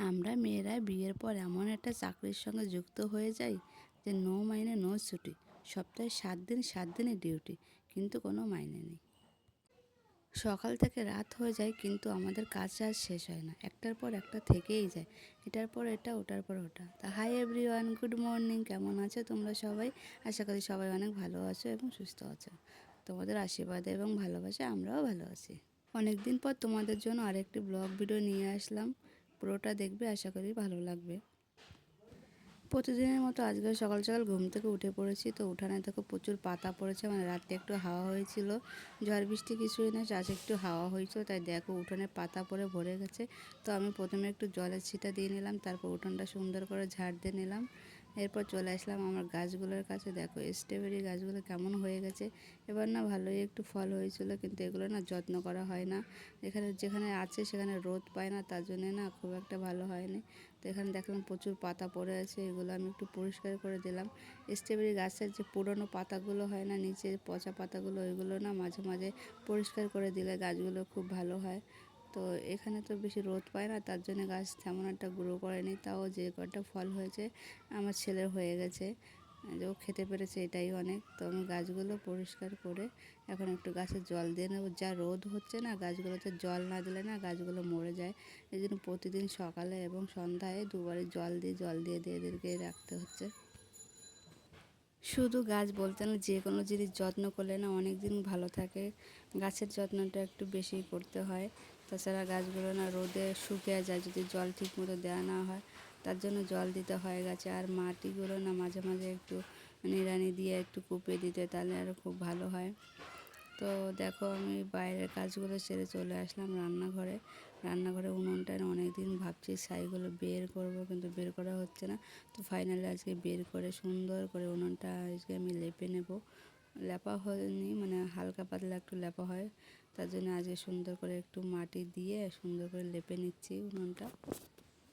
আমরা মেয়েরা বিয়ের পর এমন একটা চাকরির সঙ্গে যুক্ত হয়ে যাই যে নো মাইনে নো ছুটি, সপ্তাহে 7 দিনের ডিউটি, কিন্তু কোনো মাইনে নেই। সকাল থেকে রাত হয়ে যায় কিন্তু আমাদের কাজ আর শেষ হয় না, একটার পর একটা থেকেই যায়, এটার পর এটা ওটার পর ওটা। তা হাই এভরিওয়ান, গুড মর্নিং, কেমন আছো তোমরা সবাই? আশা করি সবাই অনেক ভালো আছো এবং সুস্থ আছো। তোমাদের আশীর্বাদে এবং ভালোবাসা আমরাও ভালো আছি। অনেক দিন পর তোমাদের জন্য আরেকটি ব্লগ ভিডিও নিয়ে আসলাম, পুরোটা দেখবে, আশা করি ভালো লাগবে। প্রতিদিনের মতো আজকে সকাল সকাল ঘুম থেকে উঠে পড়েছি। তো উঠানে দেখো প্রচুর পাতা পড়েছে, মানে রাতে একটু হাওয়া হয়েছিল, ঝড় বৃষ্টি কিছুই না, আজ একটু হাওয়া হয়েছিল, তাই দেখো উঠানে পাতা পড়ে ভরে গেছে। তো আমি প্রথমে একটু জলের ছিটা দিয়ে নিলাম, তারপর উঠানটা সুন্দর করে ঝাড় দিয়ে নিলাম। এরপর চলে আসলাম আমার গাছগুলোর কাছে। দেখো স্ট্রবেরি গাছগুলো কেমন হয়ে গেছে। এবার না ভালোই একটু ফল হয়েছিল, কিন্তু এগুলো না যত্ন করা হয় না। যেখানে আছে সেখানে রোদ পায় না, তার জন্যে না খুব একটা ভালো হয়নি। তো এখানে দেখলাম প্রচুর পাতা পড়ে আছে, এগুলো আমি একটু পরিষ্কার করে দিলাম। স্ট্রবেরি গাছের যে পুরনো পাতাগুলো হয় না, নিচে পচা পাতাগুলো, ওইগুলো না মাঝে মাঝে পরিষ্কার করে দিলে গাছগুলো খুব ভালো হয়। তো এখানে তো বেশি রোদ পায় না, তার জন্য গাছ তেমন একটা গ্রো করেনি। তাও যে কটা ফল হয়েছে আমার ছেলের হয়ে গেছে, যে ও খেতে পেরেছে, এটাই অনেক। তো আমি গাছগুলো পরিষ্কার করে এখন একটু গাছে জল দিয়ে নেবো। যা রোদ হচ্ছে না, গাছগুলোতে জল না দিলে না গাছগুলো মরে যায়। এই জন্য প্রতিদিন সকালে এবং সন্ধ্যায় দুবারই জল দিয়ে এদেরকে রাখতে হচ্ছে। শুধু গাছ বলতে না, যে কোনো জিনিস যত্ন করলে না অনেক দিন ভালো থাকে। গাছের যত্নটা একটু বেশি করতে হয়, তাছাড়া গাছগুলো না রোদে শুকিয়ে যায় যদি জল ঠিক মতো দেওয়া না হয়। তার জন্য জল দিতে হয় গাছে। আর মাটিগুলো না মাঝে মাঝে একটু নিড়ানি দিয়ে একটু কুপিয়ে দিতে, তাহলে আরও খুব ভালো হয়। তো দেখো আমি বাইরের কাজগুলো সেরে চলে আসলাম রান্নাঘরে উনুনটা অনেক দিন ভাবছি ছাইগুলো বের করব, কিন্তু বের করা হচ্ছে না। তো ফাইনালি আজকে বের করে সুন্দর করে উনুনটা আজকে আমি লেপে নেব। লেপা হয়নি, মানে হালকা পাতলা একটু লেপা হয়, তার জন্য আজকে সুন্দর করে একটু মাটি দিয়ে সুন্দর করে লেপে নিচ্ছি উনুনটা।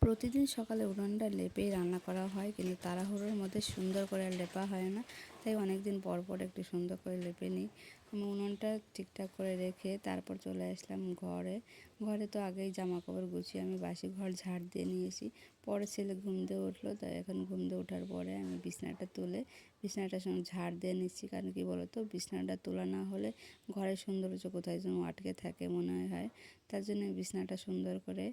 প্রতিদিন সকালে উনুনটা লেপেই রান্না করা হয়, কিন্তু তাড়াহুড়োর মধ্যে সুন্দর করে আর লেপা হয় না, তাই অনেক দিন পর পর একটু সুন্দর করে লেপে নিই। আমি উনুনটা ঠিকঠাক করে রেখে তারপর চলে আসলাম ঘরে তো আগেই জামা কাপড় গুছিয়ে আমি বাসি ঘর ঝাড় দিয়ে নিয়েছি। পরে ছেলে ঘুম দিয়ে উঠলো, তাই এখন ঘুম দিয়ে ওঠার পরে আমি বিছানাটার সঙ্গে ঝাড় দিয়ে নিচ্ছি। কারণ কি বলতো, বিছানাটা তোলা না হলে ঘরের সৌন্দর্য কোথায় যেন আটকে থাকে মনে হয়। তার জন্য বিছানাটা সুন্দর করে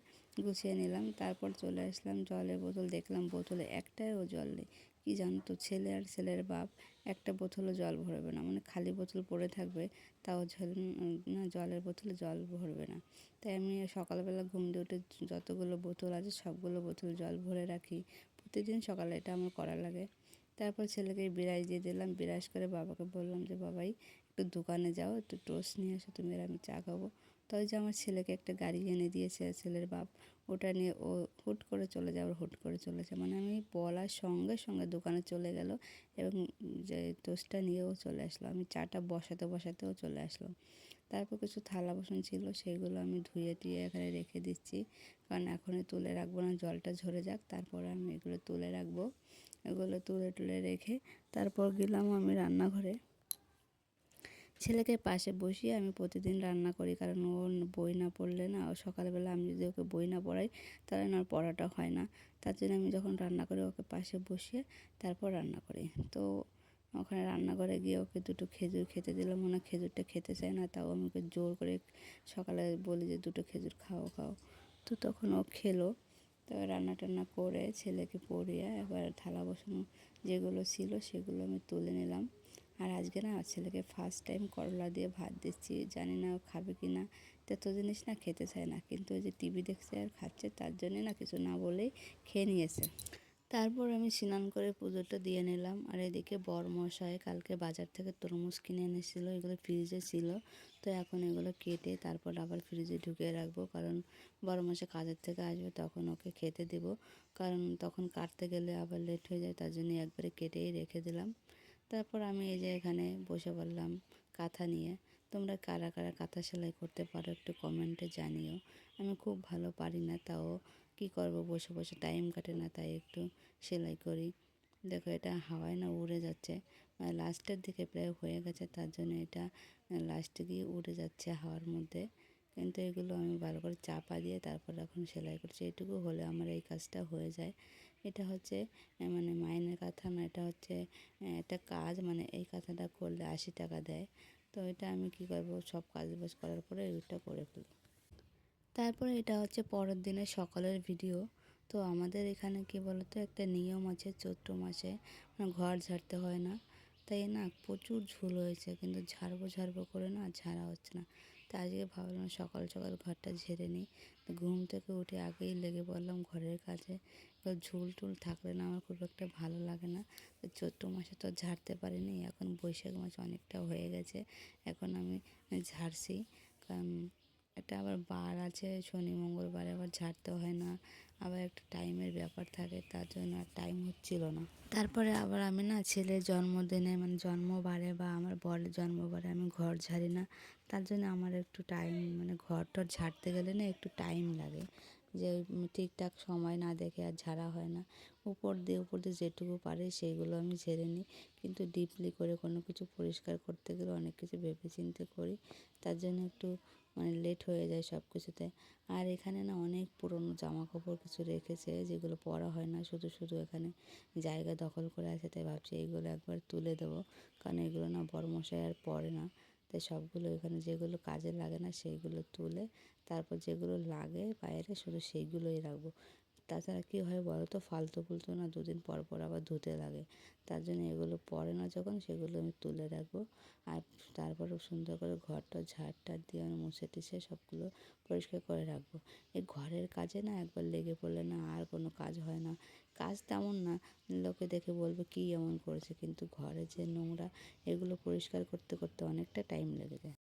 গুছিয়ে নিলাম। তারপর চলে আসলাম জলের বোতল, দেখলাম বোতলে একটাও জল নেই। কি জানো তো, ছেলে আর ছেলের বাপ একটা বোতলও জল ভরবে না, মানে খালি বোতল পড়ে থাকবে, তাও জলের বোতলে জল ভরবে না। তাই আমি সকালবেলা ঘুম দিয়ে উঠে যতগুলো বোতল আছে সবগুলো বোতল জল ভরে রাখি। প্রতিদিন সকালে এটা আমার করা লাগে। তারপর ছেলেকে বিরাজ দিয়ে দিলাম। বিরাজ করে বাবাকে বললাম যে বাবাই একটু দোকানে যাও, একটু টোস্ট নিয়ে এসো, তুমি আর আমি চা খাবো। তো ওই যে আমার ছেলেকে একটা গাড়ি এনে দিয়েছে ছেলের বাপ, ওটা নিয়ে ও হুট করে চলে যায়, হুট করে চলেছে, মানে আমি বলার সঙ্গে সঙ্গে দোকানে চলে গেল এবং যে টোস্টটা নিয়েও চলে আসলো। আমি চাটা বসাতেও চলে আসলাম। তারপর কিছু থালা বাসন ছিল, সেইগুলো আমি ধুয়ে টুয়ে এখানে রেখে দিচ্ছি, কারণ এখনই তুলে রাখবো না, জলটা ঝরে যাক, তারপর আমি এগুলো তুলে রাখবো। এগুলো তুলে রেখে তারপর গেলাম আমি রান্নাঘরে। ছেলেকে পাশে বসিয়ে আমি প্রতিদিন রান্না করি, কারণ ও বই না পড়লে না, ও সকালবেলা আমি যদি ওকে বই না পড়াই তাহলে না ওর পড়াটা হয় না। তার জন্য আমি যখন রান্না করি ওকে পাশে বসিয়ে তারপর রান্না করি। তো ওখানে রান্নাঘরে গিয়ে ওকে দুটো খেজুর খেতে দিলাম, মনে খেজুরটা খেতে চায় না, তাও আমি ওকে জোর করে সকালে বলি যে দুটো খেজুর খাও। তো তখন ও খেলো। তবে রান্না টান্না করে ছেলেকে পড়িয়ে এবার থালা বাসন যেগুলো ছিল সেগুলো আমি তুলে নিলাম। আর আজকে না ছেলেকে ফার্স্ট টাইম করলা দিয়ে ভাত দিচ্ছি, জানি না ও খাবে কি না। এত জিনিস না খেতে চায় না, কিন্তু ওই যে টিভি দেখছে আর খাচ্ছে, তার জন্যে না কিছু না বলেই খেয়ে নিয়েছে। তারপর আমি স্নান করে পুজোটা দিয়ে নিলাম। আর এদিকে বরমশাই কালকে বাজার থেকে তরমুজ কিনে এনেছিলো, এগুলো ফ্রিজে ছিল। তো এখন এগুলো কেটে তারপর আবার ফ্রিজে ঢুকিয়ে রাখবো, কারণ বরমশাই কাজের থেকে আসবে তখন ওকে খেতে দেবো, কারণ তখন কাটতে গেলে আবার লেট হয়ে যায়, তার জন্য একবারে কেটেই রেখে দিলাম। তারপর আমি এই যে এখানে বসে পড়লাম কাঁথা নিয়ে। তোমরা কারা কারা কাঁথা সেলাই করতে পারো একটু কমেন্টে জানিও। আমি খুব ভালো পারি না, তাও কী করব, বসে বসে টাইম কাটে না, তাই একটু সেলাই করি। দেখো এটা হাওয়ায় না উড়ে যাচ্ছে, মানে লাস্টের দিকে প্রায় হয়ে গেছে, তার জন্য এটা লাস্টে গিয়ে উড়ে যাচ্ছে হাওয়ার মধ্যে। কিন্তু এগুলো আমি ভালো করে চাপা দিয়ে তারপর এখন সেলাই করছি। এটুকু হলে আমার এই কাজটা হয়ে যায়। এটা হচ্ছে মানে মাইনের কাঁথা না, এটা হচ্ছে একটা কাজ, মানে এই কাঁথাটা করলে 80 টাকা দেয়। তো এটা আমি কী করবো, সব কাজ বাজ করার পরে এটা করে ফেলি। তারপরে এটা হচ্ছে পরের দিনের সকালের ভিডিও। তো আমাদের এখানে কী বলতো, একটা নিয়ম আছে চৈত্র মাসে মানে ঘর ঝাড়তে হয় না, তাই না প্রচুর ঝুল হয়েছে, কিন্তু ঝাড়বো ঝাড়বো করে না ঝাড়া হচ্ছে না। তো আজকে ভাবলাম সকাল সকাল ঘরটা ঝেড়ে নিই। তো ঘুম থেকে উঠে আগেই লেগে পড়লাম ঘরের কাছে। তো ঝুল টুল থাকলে না আমার খুব একটা ভালো লাগে না। তো চৈত্র মাসে তো ঝাড়তে পারিনি, এখন বৈশাখ মাস অনেকটা হয়ে গেছে, এখন আমি ঝাড়ছি। কারণ এটা আবার বার আছে, শনি মঙ্গলবারে আবার ঝাড়তে হয় না, আবার একটা টাইমের ব্যাপার থাকে, তার জন্য আর টাইম হচ্ছিল না। তারপরে আবার আমি না ছেলের জন্মদিনে মানে জন্মবারে বা আমার বরের জন্মবারে আমি ঘর ঝাড়ি না, তার জন্য আমার একটু টাইম মানে ঘর টর ঝাড়তে গেলে না একটু টাইম লাগে, যে ঠিকঠাক সময় না দেখে আর ঝাড়া হয় না। উপর দিয়ে যেটুকু পারে সেইগুলো আমি ঝেড়ে নিই, কিন্তু ডিপলি করে কোনো কিছু পরিষ্কার করতে গেলে অনেক কিছু ভেবেচিন্তে করি, তার জন্য একটু মানে লেট হয়ে যায় সব কিছুতে। আর এখানে না অনেক পুরনো জামা কাপড় কিছু রেখেছে, যেগুলো পরা হয় না, শুধু শুধু এখানে জায়গা দখল করে আছে, তাই ভাবছি এইগুলো একবার তুলে দেবো, কারণ এগুলো না বড়মশাই আর পরে না। তাই সবগুলো এখানে যেগুলো কাজে লাগে না সেইগুলো তুলে তারপর যেগুলো লাগে বাইরে শুধু সেইগুলোই রাখবো। তাছাড়া কী হয় বলো তো, ফালতু ফুলতু না দুদিন পর পর আবার ধুতে লাগে, তার জন্য এগুলো পরে না যখন সেগুলো আমি তুলে রাখবো। আর তারপরে সুন্দর করে ঘরটা ঝাড় দিয়ে আমি মুছে টুছে সবগুলো পরিষ্কার করে রাখবো। এই ঘরের কাজে না একবার লেগে পড়লে না আর কোনো কাজ হয় না। কাজ তেমন না, লোকে দেখে বলবে কী এমন করেছে, কিন্তু ঘরে যে নোংরা এগুলো পরিষ্কার করতে করতে অনেকটা টাইম লেগে যায়।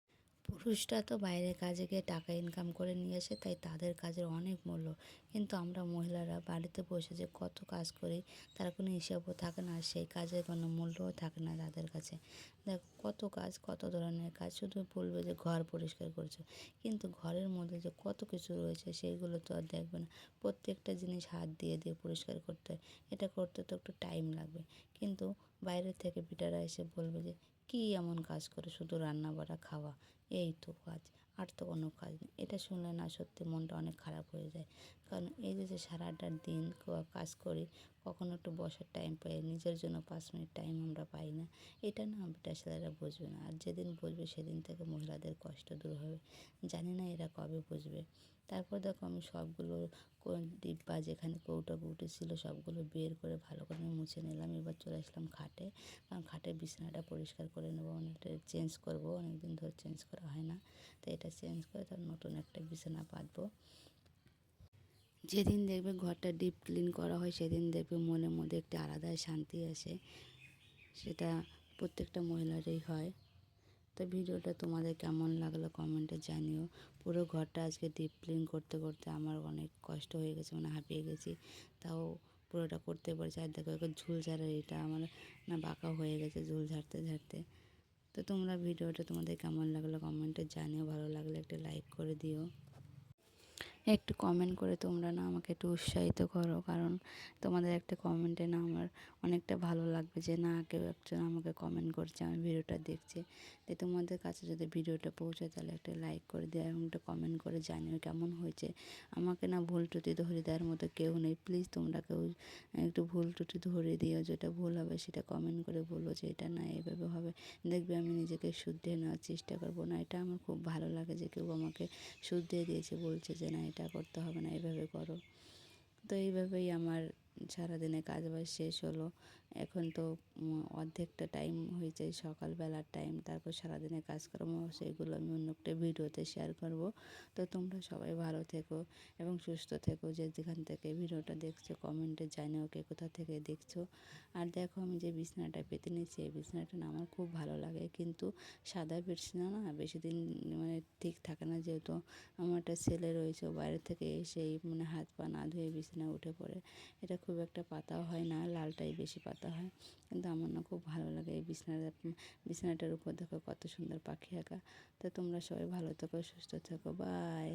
পুরুষরা তো বাইরে কাজে গিয়ে টাকা ইনকাম করে নিয়ে আসে, তাই তাদের কাজের অনেক মূল্য, কিন্তু আমরা মহিলারা বাড়িতে বসে যে কত কাজ করি তার কোনো হিসাবও থাকে না, আর সেই কাজের কোনো মূল্যও থাকে না তাদের কাছে। দেখো কত কাজ, কত ধরনের কাজ, শুধু বলবে যে ঘর পরিষ্কার করছো, কিন্তু ঘরের মধ্যে যে কত কিছু রয়েছে সেইগুলো তো আর দেখবে না। প্রত্যেকটা জিনিস হাত দিয়ে দিয়ে পরিষ্কার করতে হয়, এটা করতে তো একটু টাইম লাগবে, কিন্তু বাইরে থেকে বিটারা এসে বলবে যে কী এমন কাজ করে, শুধু রান্না বাড়া খাওয়া, এই তো কাজ, আর তো কোনো কাজ নেই। এটা শুনলে না সত্যি মনটা অনেক খারাপ হয়ে যায়, কারণ এই যে সারাটা দিন কাজ করি, কখনো একটু বসার টাইম পাই, নিজের জন্য 5 মিনিট টাইম আমরা পাই না। এটা না বেটা ছেলেরা বুঝবে না, আর যেদিন বুঝবে সেদিন থেকে মহিলাদের কষ্ট দূর হবে। জানি না এরা কবে বুঝবে। তারপর দেখো আমি সবগুলো ডিব্বা যেখানে কৌটো কৌটো ছিল সবগুলো বের করে ভালো করে মুছে নিলাম। এবার চলে আসলাম খাটে, কারণ খাটের বিছানাটা পরিষ্কার করে নেবো, অনেকটা চেঞ্জ করবো, অনেকদিন ধরে চেঞ্জ করা হয় না, তো এটা চেঞ্জ করে তার নতুন একটা বিছানা পাতবো। যেদিন দেখবে ঘরটা ডিপ ক্লিন করা হয় সেদিন দেখবে মনের মধ্যে একটা আলাদাই শান্তি আসে, সেটা প্রত্যেকটা মহিলারই হয়। তো ভিডিওটা তোমাদের কেমন লাগলো কমেন্টে জানিও। পুরো ঘরটা আজকে ডিপ ক্লিন করতে করতে আমার অনেক কষ্ট হয়ে গেছে, মানে হাঁপিয়ে গেছি, তাও পুরোটা করতে পেরেছি। আর দেখো এখন ঝুল ঝাড়া এটা আমার না বাঁকা হয়ে গেছে ঝুল ঝাড়তে ঝাড়তে। তো তোমরা ভিডিওটা তোমাদের কেমন লাগলো কমেন্টে জানিও, ভালো লাগলে একটা লাইক করে দিও, একটু কমেন্ট করে তোমরা না আমাকে একটু উৎসাহিত করো, কারণ তোমাদের একটা কমেন্টে না আমার অনেকটা ভালো লাগবে যে না কেউ একজন আমাকে কমেন্ট করছে, আমার ভিডিওটা দেখছে। তাই তোমাদের কাছে যদি ভিডিওটা পৌঁছায় তাহলে একটা লাইক করে দেওয়া এবং একটা কমেন্ট করে জানিও কেমন হয়েছে। আমাকে না ভুল ত্রুটি ধরে দেওয়ার মতো কেউ নেই, প্লিজ তোমরা কেউ একটু ভুল ত্রুটি ধরে দিও, যেটা ভুল হবে সেটা কমেন্ট করে বলো যে এটা না এইভাবে হবে, দেখবে আমি নিজেকে শুধরে নেওয়ার চেষ্টা করবো। না এটা আমার খুব ভালো লাগে যে কেউ আমাকে শুধরে দিয়েছে, বলছে যে না এটা করতে হবে না, এভাবে করো। তো এইভাবেই আমার সারাদিনে কাজ বাজ শেষ হলো। এখন তো অর্ধেকটা টাইম হয়েছে সকালবেলার টাইম, তারপর সারাদিনে কাজকর্ম সেইগুলো আমি অন্য একটা ভিডিওতে শেয়ার করব। তো তোমরা সবাই ভালো থেকো এবং সুস্থ থেকো, যে যেখান থেকে ভিডিওটা দেখছো কমেন্টে জানিও কে কোথা থেকে দেখছো। আর দেখো আমি যে বিছানাটা পেতে নিয়েছি এই বিছানাটা না আমার খুব ভালো লাগে, কিন্তু সাদা বিছানা না বেশি দিন মানে ঠিক থাকে না, যেহেতু আমার একটা ছেলে রয়েছে, ও বাইরে থেকে এসেই মানে হাত পা না ধুয়ে বিছানায় উঠে পড়ে, এটা খুব একটা পাতাও হয় না, লালটাই বেশি পাতা করতে হয়। কিন্তু আমার না খুব ভালো লাগে এই বিছানাটার উপর দেখো কত সুন্দর পাখি আঁকা। তো তোমরা সবাই ভালো থেকো, সুস্থ থেকো, বাই।